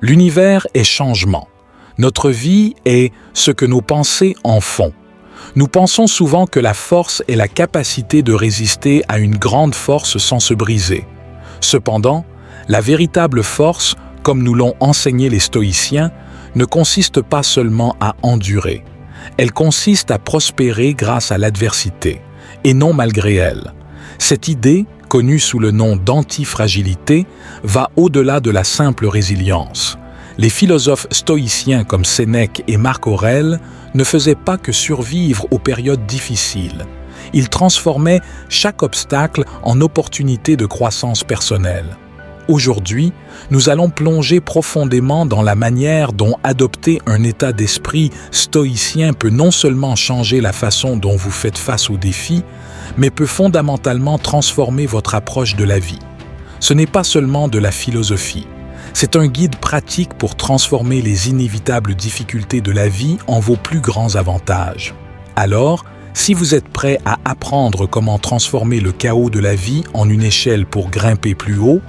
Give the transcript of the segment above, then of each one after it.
L'univers est changement. Notre vie est ce que nos pensées en font. Nous pensons souvent que la force est la capacité de résister à une grande force sans se briser. Cependant, la véritable force, comme nous l'ont enseigné les stoïciens, ne consiste pas seulement à endurer. Elle consiste à prospérer grâce à l'adversité, et non malgré elle. Cette idée, connue sous le nom d'antifragilité, va au-delà de la simple résilience. Les philosophes stoïciens comme Sénèque et Marc Aurèle ne faisaient pas que survivre aux périodes difficiles. Ils transformaient chaque obstacle en opportunité de croissance personnelle. Aujourd'hui, nous allons plonger profondément dans la manière dont adopter un état d'esprit stoïcien peut non seulement changer la façon dont vous faites face aux défis, mais peut fondamentalement transformer votre approche de la vie. Ce n'est pas seulement de la philosophie. C'est un guide pratique pour transformer les inévitables difficultés de la vie en vos plus grands avantages. Alors, si vous êtes prêt à apprendre comment transformer le chaos de la vie en une échelle pour grimper plus haut,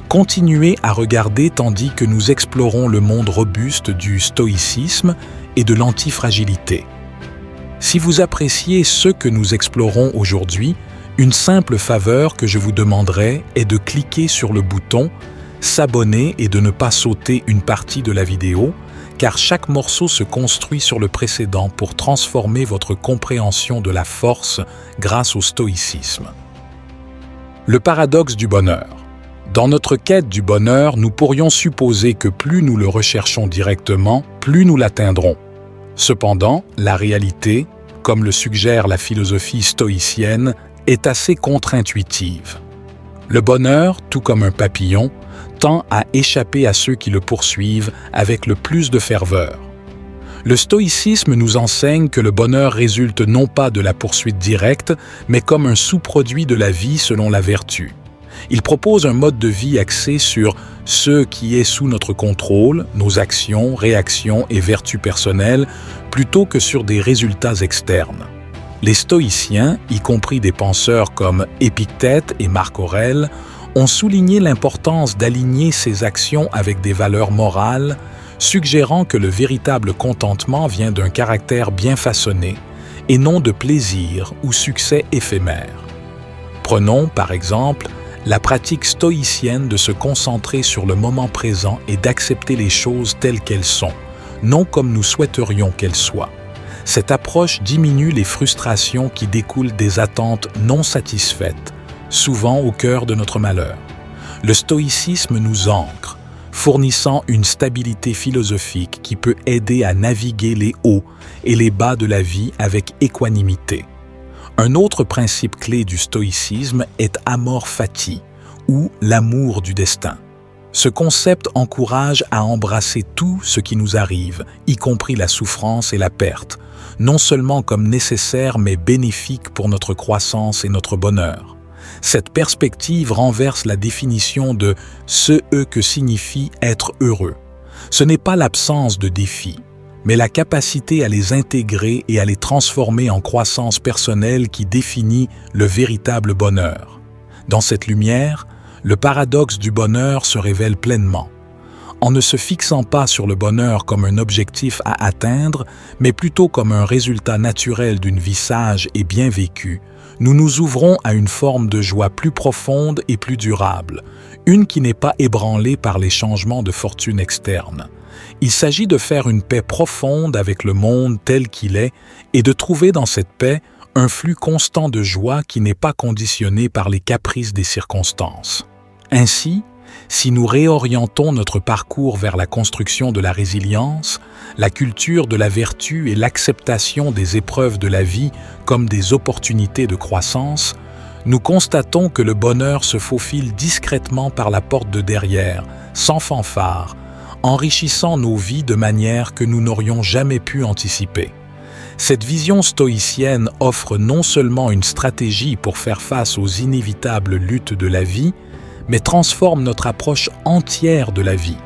continuez à regarder tandis que nous explorons le monde robuste du stoïcisme et de l'antifragilité. Si vous appréciez ce que nous explorons aujourd'hui, une simple faveur que je vous demanderai est de cliquer sur le bouton « S'abonner » et de ne pas sauter une partie de la vidéo, car chaque morceau se construit sur le précédent pour transformer votre compréhension de la force grâce au stoïcisme. Le paradoxe du bonheur. Dans notre quête du bonheur, nous pourrions supposer que plus nous le recherchons directement, plus nous l'atteindrons. Cependant, la réalité, comme le suggère la philosophie stoïcienne, est assez contre-intuitive. Le bonheur, tout comme un papillon, tend à échapper à ceux qui le poursuivent avec le plus de ferveur. Le stoïcisme nous enseigne que le bonheur résulte non pas de la poursuite directe, mais comme un sous-produit de la vie selon la vertu. Il propose un mode de vie axé sur ce qui est sous notre contrôle, nos actions, réactions et vertus personnelles, plutôt que sur des résultats externes. Les stoïciens, y compris des penseurs comme Épictète et Marc Aurèle, ont souligné l'importance d'aligner ces actions avec des valeurs morales, suggérant que le véritable contentement vient d'un caractère bien façonné et non de plaisir ou succès éphémère. Prenons, par exemple, la pratique stoïcienne de se concentrer sur le moment présent et d'accepter les choses telles qu'elles sont, non comme nous souhaiterions qu'elles soient. Cette approche diminue les frustrations qui découlent des attentes non satisfaites, souvent au cœur de notre malheur. Le stoïcisme nous ancre, fournissant une stabilité philosophique qui peut aider à naviguer les hauts et les bas de la vie avec équanimité. Un autre principe clé du stoïcisme est amor fati, ou l'amour du destin. Ce concept encourage à embrasser tout ce qui nous arrive, y compris la souffrance et la perte, non seulement comme nécessaire mais bénéfique pour notre croissance et notre bonheur. Cette perspective renverse la définition de ce que signifie être heureux. Ce n'est pas l'absence de défis, mais la capacité à les intégrer et à les transformer en croissance personnelle qui définit le véritable bonheur. Dans cette lumière, le paradoxe du bonheur se révèle pleinement. En ne se fixant pas sur le bonheur comme un objectif à atteindre, mais plutôt comme un résultat naturel d'une vie sage et bien vécue, nous nous ouvrons à une forme de joie plus profonde et plus durable, une qui n'est pas ébranlée par les changements de fortune externes. Il s'agit de faire une paix profonde avec le monde tel qu'il est et de trouver dans cette paix un flux constant de joie qui n'est pas conditionné par les caprices des circonstances. Ainsi, si nous réorientons notre parcours vers la construction de la résilience, la culture de la vertu et l'acceptation des épreuves de la vie comme des opportunités de croissance, nous constatons que le bonheur se faufile discrètement par la porte de derrière, sans fanfare, enrichissant nos vies de manière que nous n'aurions jamais pu anticiper. Cette vision stoïcienne offre non seulement une stratégie pour faire face aux inévitables luttes de la vie, mais transforme notre approche entière de la vie,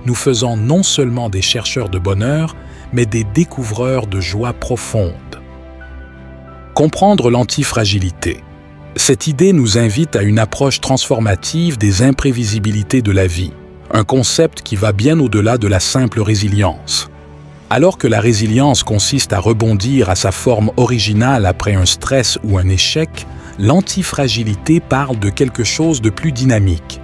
nous faisant non seulement des chercheurs de bonheur, mais des découvreurs de joie profonde. Comprendre l'antifragilité. Cette idée nous invite à une approche transformative des imprévisibilités de la vie. un concept qui va bien au-delà de la simple résilience. Alors que la résilience consiste à rebondir à sa forme originale après un stress ou un échec, l'antifragilité parle de quelque chose de plus dynamique.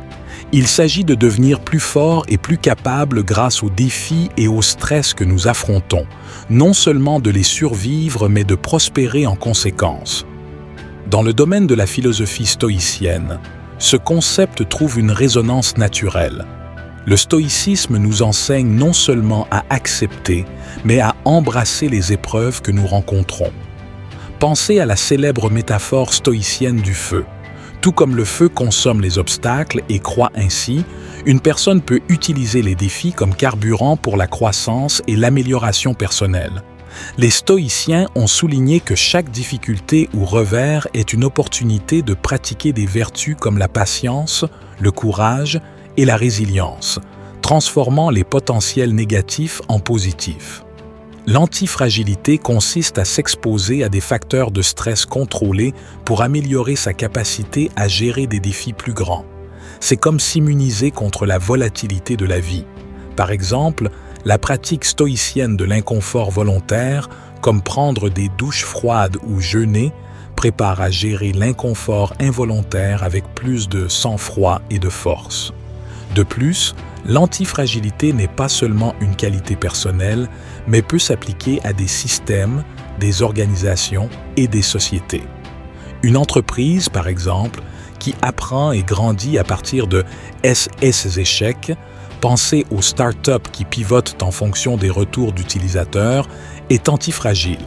Il s'agit de devenir plus fort et plus capable grâce aux défis et au stress que nous affrontons, non seulement de les survivre mais de prospérer en conséquence. Dans le domaine de la philosophie stoïcienne, ce concept trouve une résonance naturelle. Le stoïcisme nous enseigne non seulement à accepter, mais à embrasser les épreuves que nous rencontrons. Pensez à la célèbre métaphore stoïcienne du feu. Tout comme le feu consomme les obstacles et croît ainsi, une personne peut utiliser les défis comme carburant pour la croissance et l'amélioration personnelle. Les stoïciens ont souligné que chaque difficulté ou revers est une opportunité de pratiquer des vertus comme la patience, le courage et la résilience, transformant les potentiels négatifs en positifs. L'antifragilité consiste à s'exposer à des facteurs de stress contrôlés pour améliorer sa capacité à gérer des défis plus grands. C'est comme s'immuniser contre la volatilité de la vie. Par exemple, la pratique stoïcienne de l'inconfort volontaire, comme prendre des douches froides ou jeûner, prépare à gérer l'inconfort involontaire avec plus de sang-froid et de force. De plus, l'antifragilité n'est pas seulement une qualité personnelle, mais peut s'appliquer à des systèmes, des organisations et des sociétés. Une entreprise, par exemple, qui apprend et grandit à partir de ses échecs, pensez aux startups qui pivotent en fonction des retours d'utilisateurs, est antifragile.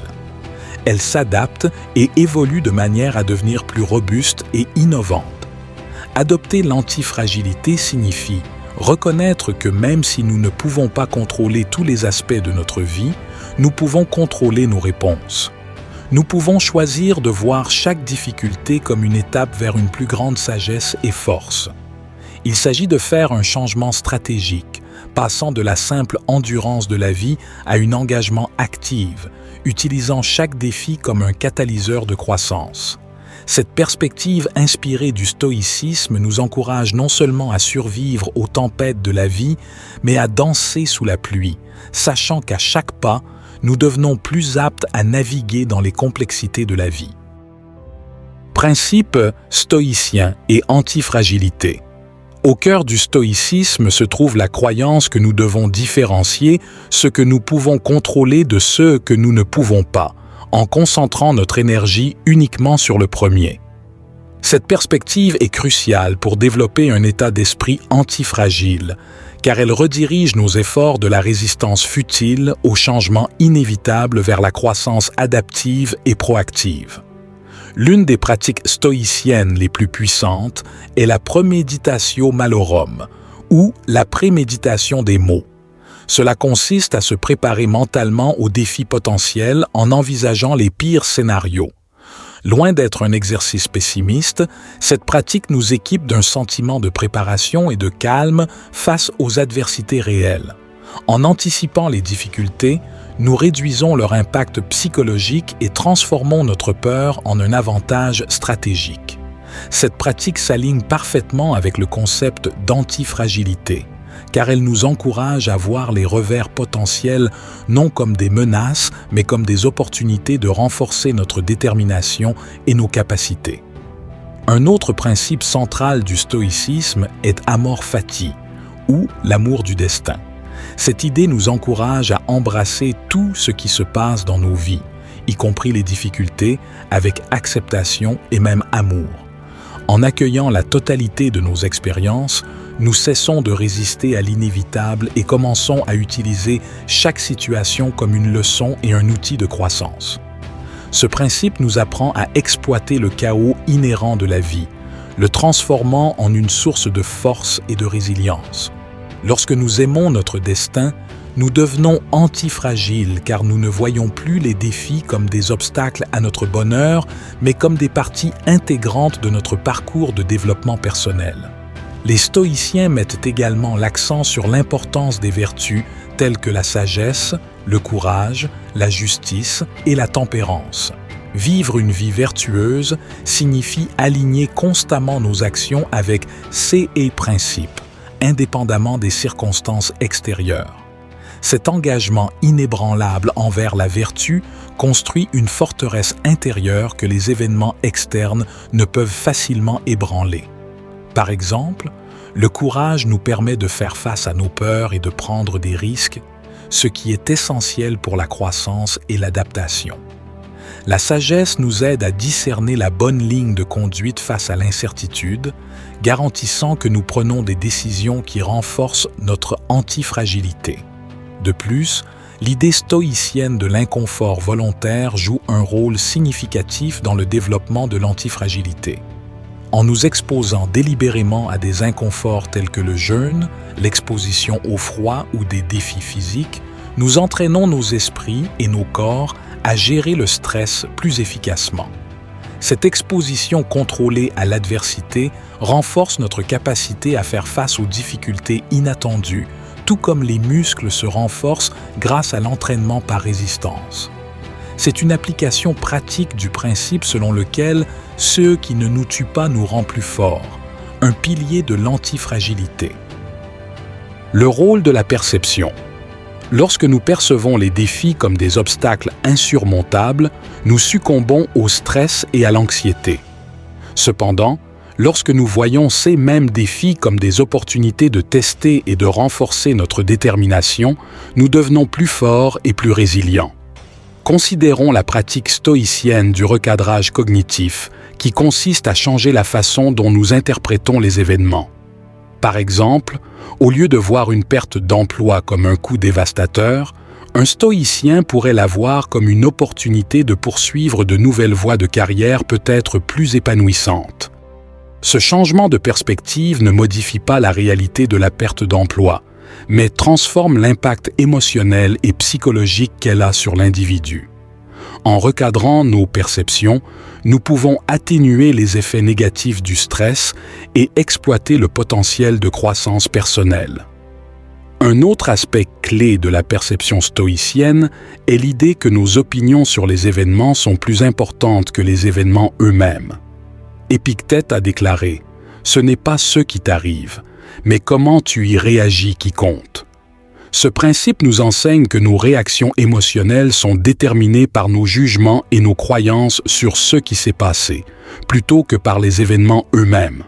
Elle s'adapte et évolue de manière à devenir plus robuste et innovante. Adopter l'antifragilité signifie reconnaître que même si nous ne pouvons pas contrôler tous les aspects de notre vie, nous pouvons contrôler nos réponses. Nous pouvons choisir de voir chaque difficulté comme une étape vers une plus grande sagesse et force. Il s'agit de faire un changement stratégique, passant de la simple endurance de la vie à un engagement actif, utilisant chaque défi comme un catalyseur de croissance. Cette perspective inspirée du stoïcisme nous encourage non seulement à survivre aux tempêtes de la vie, mais à danser sous la pluie, sachant qu'à chaque pas, nous devenons plus aptes à naviguer dans les complexités de la vie. Principe stoïcien et antifragilité. Au cœur du stoïcisme se trouve la croyance que nous devons différencier ce que nous pouvons contrôler de ce que nous ne pouvons pas, en concentrant notre énergie uniquement sur le premier. Cette perspective est cruciale pour développer un état d'esprit antifragile, car elle redirige nos efforts de la résistance futile au changement inévitable vers la croissance adaptive et proactive. L'une des pratiques stoïciennes les plus puissantes est la premeditatio malorum, ou la préméditation des maux. Cela consiste à se préparer mentalement aux défis potentiels en envisageant les pires scénarios. Loin d'être un exercice pessimiste, cette pratique nous équipe d'un sentiment de préparation et de calme face aux adversités réelles. En anticipant les difficultés, nous réduisons leur impact psychologique et transformons notre peur en un avantage stratégique. Cette pratique s'aligne parfaitement avec le concept d'antifragilité, car elle nous encourage à voir les revers potentiels non comme des menaces, mais comme des opportunités de renforcer notre détermination et nos capacités. Un autre principe central du stoïcisme est amor fati, ou l'amour du destin. Cette idée nous encourage à embrasser tout ce qui se passe dans nos vies, y compris les difficultés, avec acceptation et même amour. En accueillant la totalité de nos expériences, nous cessons de résister à l'inévitable et commençons à utiliser chaque situation comme une leçon et un outil de croissance. Ce principe nous apprend à exploiter le chaos inhérent de la vie, le transformant en une source de force et de résilience. Lorsque nous aimons notre destin, nous devenons antifragiles car nous ne voyons plus les défis comme des obstacles à notre bonheur, mais comme des parties intégrantes de notre parcours de développement personnel. Les stoïciens mettent également l'accent sur l'importance des vertus telles que la sagesse, le courage, la justice et la tempérance. Vivre une vie vertueuse signifie aligner constamment nos actions avec ces principes, indépendamment des circonstances extérieures. Cet engagement inébranlable envers la vertu construit une forteresse intérieure que les événements externes ne peuvent facilement ébranler. Par exemple, le courage nous permet de faire face à nos peurs et de prendre des risques, ce qui est essentiel pour la croissance et l'adaptation. La sagesse nous aide à discerner la bonne ligne de conduite face à l'incertitude, garantissant que nous prenons des décisions qui renforcent notre antifragilité. De plus, l'idée stoïcienne de l'inconfort volontaire joue un rôle significatif dans le développement de l'antifragilité. En nous exposant délibérément à des inconforts tels que le jeûne, l'exposition au froid ou des défis physiques, nous entraînons nos esprits et nos corps à gérer le stress plus efficacement. Cette exposition contrôlée à l'adversité renforce notre capacité à faire face aux difficultés inattendues, tout comme les muscles se renforcent grâce à l'entraînement par résistance. C'est une application pratique du principe selon lequel « ce qui ne nous tue pas nous rend plus forts », un pilier de l'antifragilité. Le rôle de la perception. Lorsque nous percevons les défis comme des obstacles insurmontables, nous succombons au stress et à l'anxiété. Cependant, lorsque nous voyons ces mêmes défis comme des opportunités de tester et de renforcer notre détermination, nous devenons plus forts et plus résilients. Considérons la pratique stoïcienne du recadrage cognitif, qui consiste à changer la façon dont nous interprétons les événements. Par exemple, au lieu de voir une perte d'emploi comme un coup dévastateur, un stoïcien pourrait la voir comme une opportunité de poursuivre de nouvelles voies de carrière peut-être plus épanouissantes. Ce changement de perspective ne modifie pas la réalité de la perte d'emploi, mais transforme l'impact émotionnel et psychologique qu'elle a sur l'individu. En recadrant nos perceptions, nous pouvons atténuer les effets négatifs du stress et exploiter le potentiel de croissance personnelle. Un autre aspect clé de la perception stoïcienne est l'idée que nos opinions sur les événements sont plus importantes que les événements eux-mêmes. Épictète a déclaré « Ce n'est pas ce qui t'arrive, mais comment tu y réagis qui compte ». Ce principe nous enseigne que nos réactions émotionnelles sont déterminées par nos jugements et nos croyances sur ce qui s'est passé, plutôt que par les événements eux-mêmes.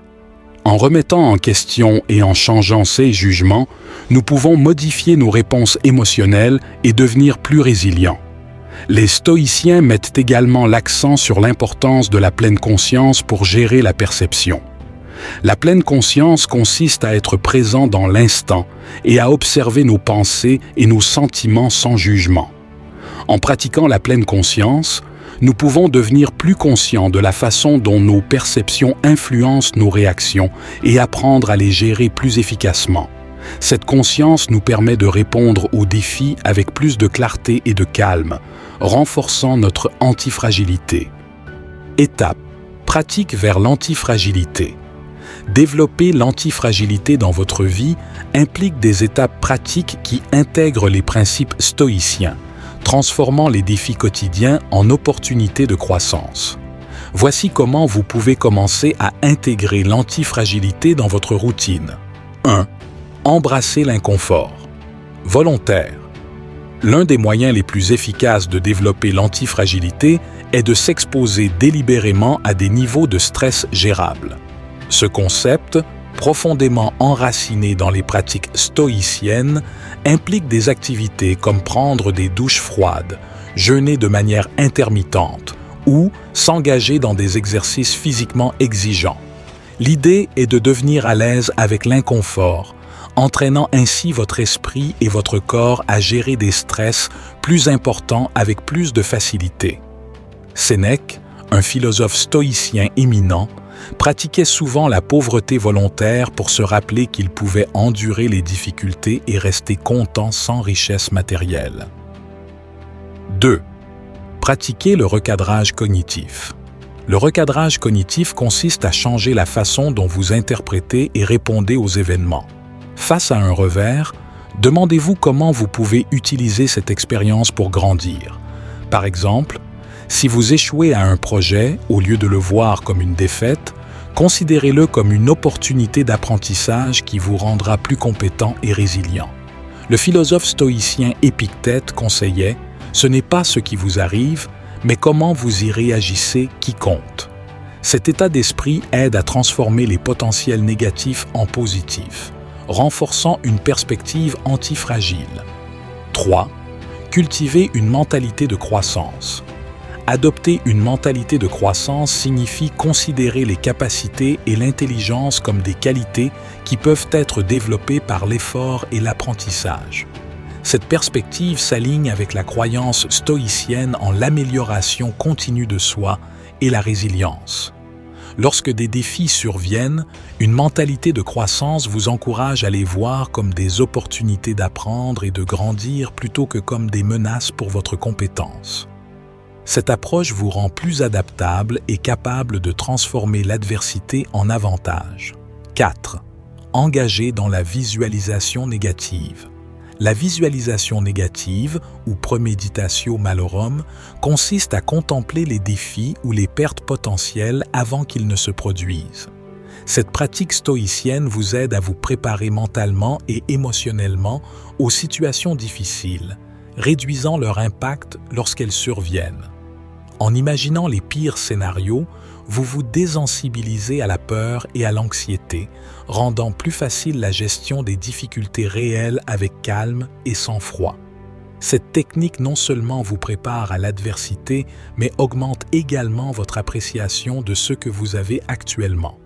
En remettant en question et en changeant ces jugements, nous pouvons modifier nos réponses émotionnelles et devenir plus résilients. Les stoïciens mettent également l'accent sur l'importance de la pleine conscience pour gérer la perception. La pleine conscience consiste à être présent dans l'instant et à observer nos pensées et nos sentiments sans jugement. En pratiquant la pleine conscience, nous pouvons devenir plus conscients de la façon dont nos perceptions influencent nos réactions et apprendre à les gérer plus efficacement. Cette conscience nous permet de répondre aux défis avec plus de clarté et de calme, renforçant notre antifragilité. Étape: pratique vers l'antifragilité. Développer l'antifragilité dans votre vie implique des étapes pratiques qui intègrent les principes stoïciens, transformant les défis quotidiens en opportunités de croissance. Voici comment vous pouvez commencer à intégrer l'antifragilité dans votre routine. 1. Embrasser l'inconfort. Volontaire. L'un des moyens les plus efficaces de développer l'antifragilité est de s'exposer délibérément à des niveaux de stress gérables. Ce concept, profondément enraciné dans les pratiques stoïciennes, implique des activités comme prendre des douches froides, jeûner de manière intermittente ou s'engager dans des exercices physiquement exigeants. L'idée est de devenir à l'aise avec l'inconfort, entraînant ainsi votre esprit et votre corps à gérer des stress plus importants avec plus de facilité. Sénèque, un philosophe stoïcien éminent, pratiquait souvent la pauvreté volontaire pour se rappeler qu'il pouvait endurer les difficultés et rester content sans richesse matérielle. 2. Pratiquer le recadrage cognitif. Le recadrage cognitif consiste à changer la façon dont vous interprétez et répondez aux événements. Face à un revers, demandez-vous comment vous pouvez utiliser cette expérience pour grandir. Par exemple, si vous échouez à un projet, au lieu de le voir comme une défaite, Considérez-le comme une opportunité d'apprentissage qui vous rendra plus compétent et résilient. Le philosophe stoïcien Épictète conseillait « Ce n'est pas ce qui vous arrive, mais comment vous y réagissez qui compte ». Cet état d'esprit aide à transformer les potentiels négatifs en positifs, renforçant une perspective antifragile. 3. Cultiver une mentalité de croissance. Adopter une mentalité de croissance signifie considérer les capacités et l'intelligence comme des qualités qui peuvent être développées par l'effort et l'apprentissage. Cette perspective s'aligne avec la croyance stoïcienne en l'amélioration continue de soi et la résilience. Lorsque des défis surviennent, une mentalité de croissance vous encourage à les voir comme des opportunités d'apprendre et de grandir plutôt que comme des menaces pour votre compétence. Cette approche vous rend plus adaptable et capable de transformer l'adversité en avantage. 4. Engagé dans la visualisation négative. La visualisation négative, ou premeditatio malorum, consiste à contempler les défis ou les pertes potentielles avant qu'ils ne se produisent. Cette pratique stoïcienne vous aide à vous préparer mentalement et émotionnellement aux situations difficiles, réduisant leur impact lorsqu'elles surviennent. En imaginant les pires scénarios, vous vous désensibilisez à la peur et à l'anxiété, rendant plus facile la gestion des difficultés réelles avec calme et sang-froid. Cette technique non seulement vous prépare à l'adversité, mais augmente également votre appréciation de ce que vous avez actuellement.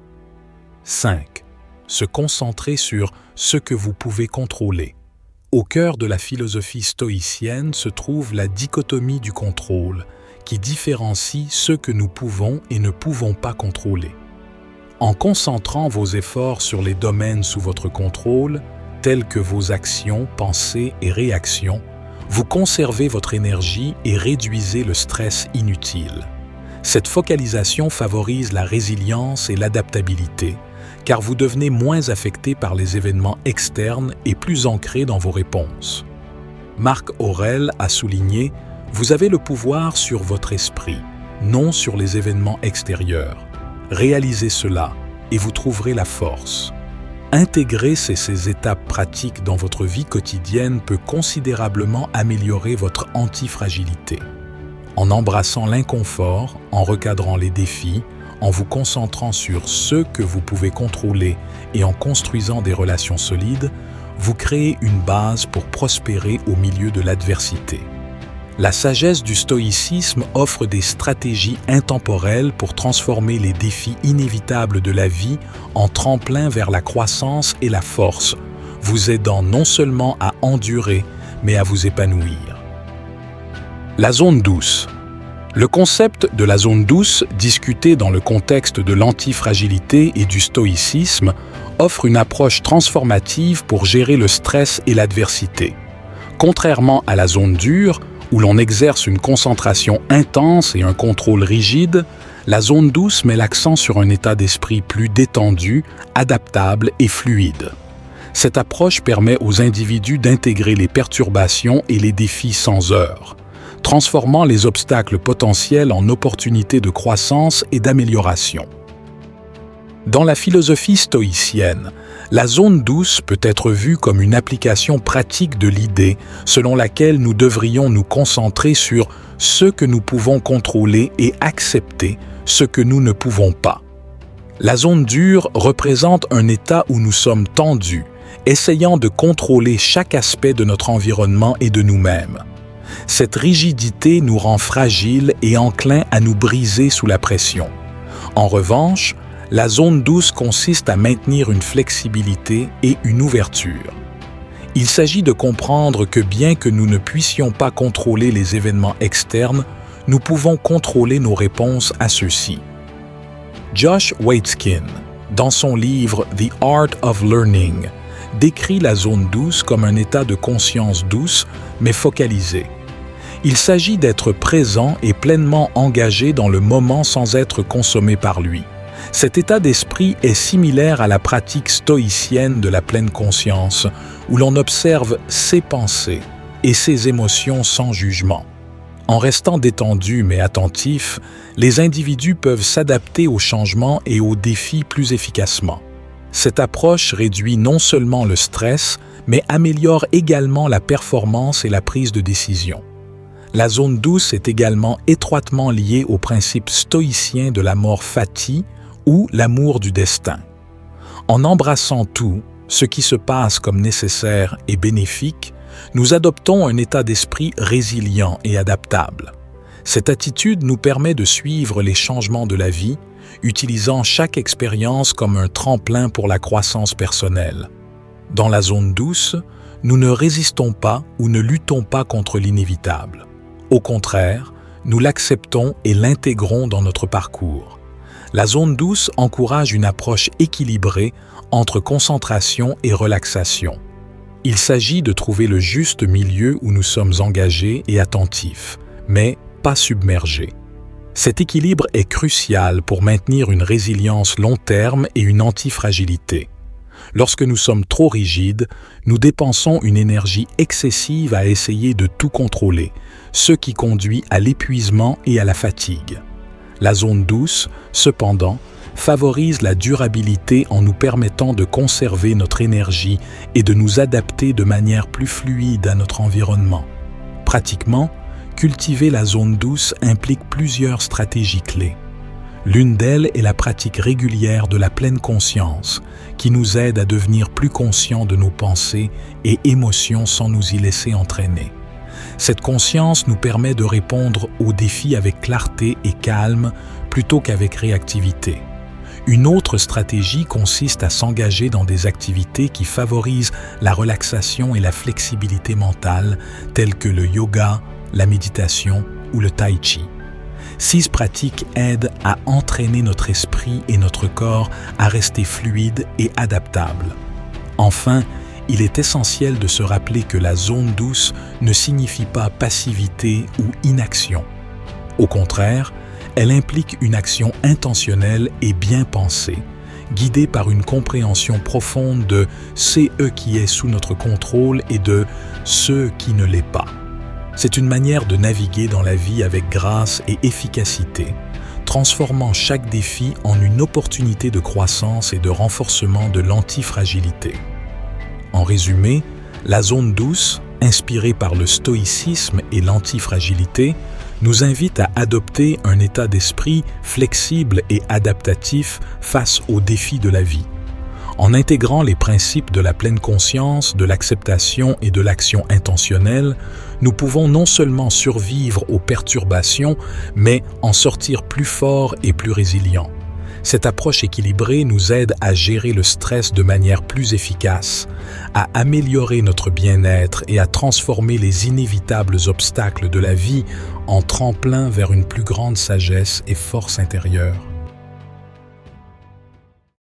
5. Se concentrer sur ce que vous pouvez contrôler. Au cœur de la philosophie stoïcienne se trouve la dichotomie du contrôle, qui différencie ce que nous pouvons et ne pouvons pas contrôler. En concentrant vos efforts sur les domaines sous votre contrôle, tels que vos actions, pensées et réactions, vous conservez votre énergie et réduisez le stress inutile. Cette focalisation favorise la résilience et l'adaptabilité, car vous devenez moins affecté par les événements externes et plus ancré dans vos réponses. Marc Aurèle a souligné « Vous avez le pouvoir sur votre esprit, non sur les événements extérieurs. Réalisez cela et vous trouverez la force. » Intégrer ces étapes pratiques dans votre vie quotidienne peut considérablement améliorer votre antifragilité. En embrassant l'inconfort, en recadrant les défis, en vous concentrant sur ce que vous pouvez contrôler et en construisant des relations solides, vous créez une base pour prospérer au milieu de l'adversité. La sagesse du stoïcisme offre des stratégies intemporelles pour transformer les défis inévitables de la vie en tremplin vers la croissance et la force, vous aidant non seulement à endurer, mais à vous épanouir. La zone douce. Le concept de la zone douce, discuté dans le contexte de l'antifragilité et du stoïcisme, offre une approche transformative pour gérer le stress et l'adversité. Contrairement à la zone dure, où l'on exerce une concentration intense et un contrôle rigide, la zone douce met l'accent sur un état d'esprit plus détendu, adaptable et fluide. Cette approche permet aux individus d'intégrer les perturbations et les défis sans heurts, transformant les obstacles potentiels en opportunités de croissance et d'amélioration. Dans la philosophie stoïcienne, la zone douce peut être vue comme une application pratique de l'idée selon laquelle nous devrions nous concentrer sur ce que nous pouvons contrôler et accepter ce que nous ne pouvons pas. La zone dure représente un état où nous sommes tendus, essayant de contrôler chaque aspect de notre environnement et de nous-mêmes. Cette rigidité nous rend fragiles et enclins à nous briser sous la pression. En revanche, la zone douce consiste à maintenir une flexibilité et une ouverture. Il s'agit de comprendre que bien que nous ne puissions pas contrôler les événements externes, nous pouvons contrôler nos réponses à ceux-ci. Josh Waitzkin, dans son livre The Art of Learning, décrit la zone douce comme un état de conscience douce, mais focalisé. Il s'agit d'être présent et pleinement engagé dans le moment sans être consommé par lui. Cet état d'esprit est similaire à la pratique stoïcienne de la pleine conscience, où l'on observe ses pensées et ses émotions sans jugement. En restant détendus mais attentifs, les individus peuvent s'adapter aux changements et aux défis plus efficacement. Cette approche réduit non seulement le stress, mais améliore également la performance et la prise de décision. La zone douce est également étroitement liée au principe stoïcien de la mort fati ou l'amour du destin. En embrassant tout, ce qui se passe comme nécessaire et bénéfique, nous adoptons un état d'esprit résilient et adaptable. Cette attitude nous permet de suivre les changements de la vie, utilisant chaque expérience comme un tremplin pour la croissance personnelle. Dans la zone douce, nous ne résistons pas ou ne luttons pas contre l'inévitable. Au contraire, nous l'acceptons et l'intégrons dans notre parcours. La zone douce encourage une approche équilibrée entre concentration et relaxation. Il s'agit de trouver le juste milieu où nous sommes engagés et attentifs, mais pas submergés. Cet équilibre est crucial pour maintenir une résilience long terme et une antifragilité. Lorsque nous sommes trop rigides, nous dépensons une énergie excessive à essayer de tout contrôler, ce qui conduit à l'épuisement et à la fatigue. La zone douce, cependant, favorise la durabilité en nous permettant de conserver notre énergie et de nous adapter de manière plus fluide à notre environnement. Pratiquement, cultiver la zone douce implique plusieurs stratégies clés. L'une d'elles est la pratique régulière de la pleine conscience, qui nous aide à devenir plus conscients de nos pensées et émotions sans nous y laisser entraîner. Cette conscience nous permet de répondre aux défis avec clarté et calme plutôt qu'avec réactivité. Une autre stratégie consiste à s'engager dans des activités qui favorisent la relaxation et la flexibilité mentale, telles que le yoga, la méditation ou le tai chi. Ces pratiques aident à entraîner notre esprit et notre corps à rester fluides et adaptables. Enfin, il est essentiel de se rappeler que la zone douce ne signifie pas passivité ou inaction. Au contraire, elle implique une action intentionnelle et bien pensée, guidée par une compréhension profonde de ce qui est sous notre contrôle et de ce qui ne l'est pas. C'est une manière de naviguer dans la vie avec grâce et efficacité, transformant chaque défi en une opportunité de croissance et de renforcement de l'antifragilité. En résumé, la zone douce, inspirée par le stoïcisme et l'antifragilité, nous invite à adopter un état d'esprit flexible et adaptatif face aux défis de la vie. En intégrant les principes de la pleine conscience, de l'acceptation et de l'action intentionnelle, nous pouvons non seulement survivre aux perturbations, mais en sortir plus forts et plus résilients. Cette approche équilibrée nous aide à gérer le stress de manière plus efficace, à améliorer notre bien-être et à transformer les inévitables obstacles de la vie en tremplin vers une plus grande sagesse et force intérieure.